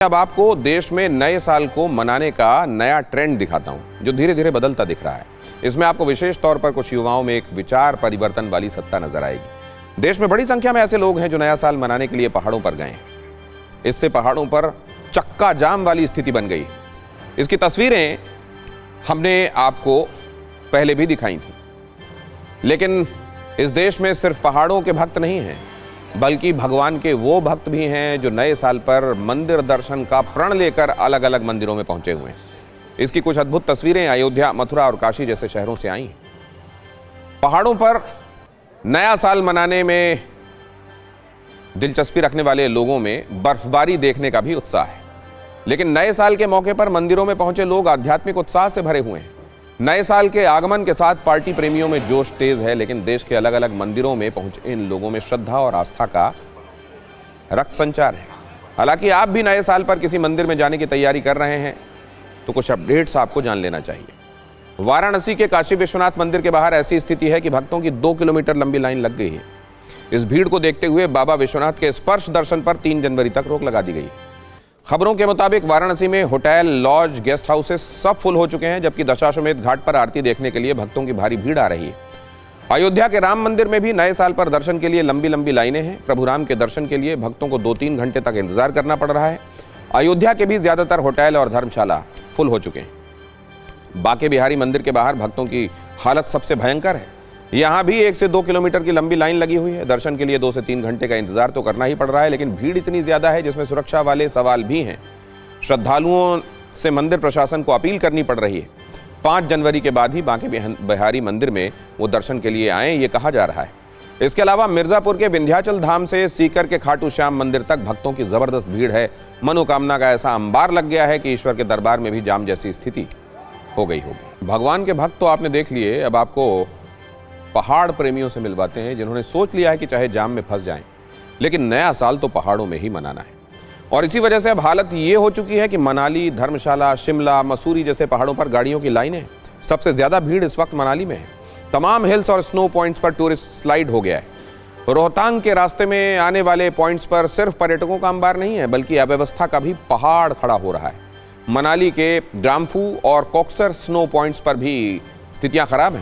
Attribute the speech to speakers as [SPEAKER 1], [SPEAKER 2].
[SPEAKER 1] अब आपको देश में नए साल को मनाने का नया ट्रेंड दिखाता हूं जो धीरे धीरे बदलता दिख रहा है। इसमें आपको विशेष तौर पर कुछ युवाओं में एक विचार परिवर्तन वाली सत्ता नजर आएगी। देश में बड़ी संख्या में ऐसे लोग हैं जो नया साल मनाने के लिए पहाड़ों पर गए हैं। इससे पहाड़ों पर चक्का जाम वाली स्थिति बन गई। इसकी तस्वीरें हमने आपको पहले भी दिखाई थी, लेकिन इस देश में सिर्फ पहाड़ों के भक्त नहीं हैं, बल्कि भगवान के वो भक्त भी हैं जो नए साल पर मंदिर दर्शन का प्रण लेकर अलग अलग मंदिरों में पहुंचे हुए हैं। इसकी कुछ अद्भुत तस्वीरें अयोध्या, मथुरा और काशी जैसे शहरों से आई हैं। पहाड़ों पर नया साल मनाने में दिलचस्पी रखने वाले लोगों में बर्फबारी देखने का भी उत्साह है, लेकिन नए साल के मौके पर मंदिरों में पहुंचे लोग आध्यात्मिक उत्साह से भरे हुए हैं। नए साल के आगमन के साथ पार्टी प्रेमियों में जोश तेज है, लेकिन देश के अलग अलग मंदिरों में पहुंचे इन लोगों में श्रद्धा और आस्था का रक्त संचार है। हालांकि आप भी नए साल पर किसी मंदिर में जाने की तैयारी कर रहे हैं तो कुछ अपडेट्स आपको जान लेना चाहिए। वाराणसी के काशी विश्वनाथ मंदिर के बाहर ऐसी स्थिति है कि भक्तों की 2 किलोमीटर लंबी लाइन लग गई है। इस भीड़ को देखते हुए बाबा विश्वनाथ के स्पर्श दर्शन पर 3 जनवरी तक रोक लगा दी गई। खबरों के मुताबिक वाराणसी में होटल, लॉज, गेस्ट हाउसेस सब फुल हो चुके हैं, जबकि दशाश्वमेध घाट पर आरती देखने के लिए भक्तों की भारी भीड़ आ रही है। अयोध्या के राम मंदिर में भी नए साल पर दर्शन के लिए लंबी लंबी लाइनें हैं। प्रभु राम के दर्शन के लिए भक्तों को 2-3 घंटे तक इंतजार करना पड़ रहा है। अयोध्या के भी ज्यादातर होटल और धर्मशाला फुल हो चुके हैं। बांके बिहारी मंदिर के बाहर भक्तों की हालत सबसे भयंकर है। यहाँ भी 1 से 2 किलोमीटर की लंबी लाइन लगी हुई है। दर्शन के लिए 2 से 3 घंटे का इंतजार तो करना ही पड़ रहा है, लेकिन भीड़ इतनी ज्यादा है जिसमें सुरक्षा वाले सवाल भी हैं। श्रद्धालुओं से मंदिर प्रशासन को अपील करनी पड़ रही है 5 जनवरी के बाद ही बांके बिहारी मंदिर में वो दर्शन के लिए आए, ये कहा जा रहा है। इसके अलावा मिर्जापुर के विंध्याचल धाम से सीकर के खाटू श्याम मंदिर तक भक्तों की जबरदस्त भीड़ है। मनोकामना का ऐसा अंबार लग गया है कि ईश्वर के दरबार में भी जाम जैसी स्थिति हो गई होगी। भगवान के भक्त तो आपने देख लिए, अब आपको पहाड़ प्रेमियों से मिलवाते हैं जिन्होंने सोच लिया है कि चाहे जाम में फंस जाएं, लेकिन नया साल तो पहाड़ों में ही मनाना है। और इसी वजह से अब हालत ये हो चुकी है कि मनाली, धर्मशाला, शिमला, मसूरी जैसे पहाड़ों पर गाड़ियों की लाइनें। सबसे ज्यादा भीड़ इस वक्त मनाली में है। तमाम हिल्स और स्नो पॉइंट्स पर टूरिस्ट स्लाइड हो गया है। रोहतांग के रास्ते में आने वाले पॉइंट्स पर सिर्फ पर्यटकों का अंबार नहीं है, बल्कि अव्यवस्था का भी पहाड़ खड़ा हो रहा है। मनाली के ग्राम्फू और कोक्सर स्नो पॉइंट्स पर भी स्थितियां खराब हैं।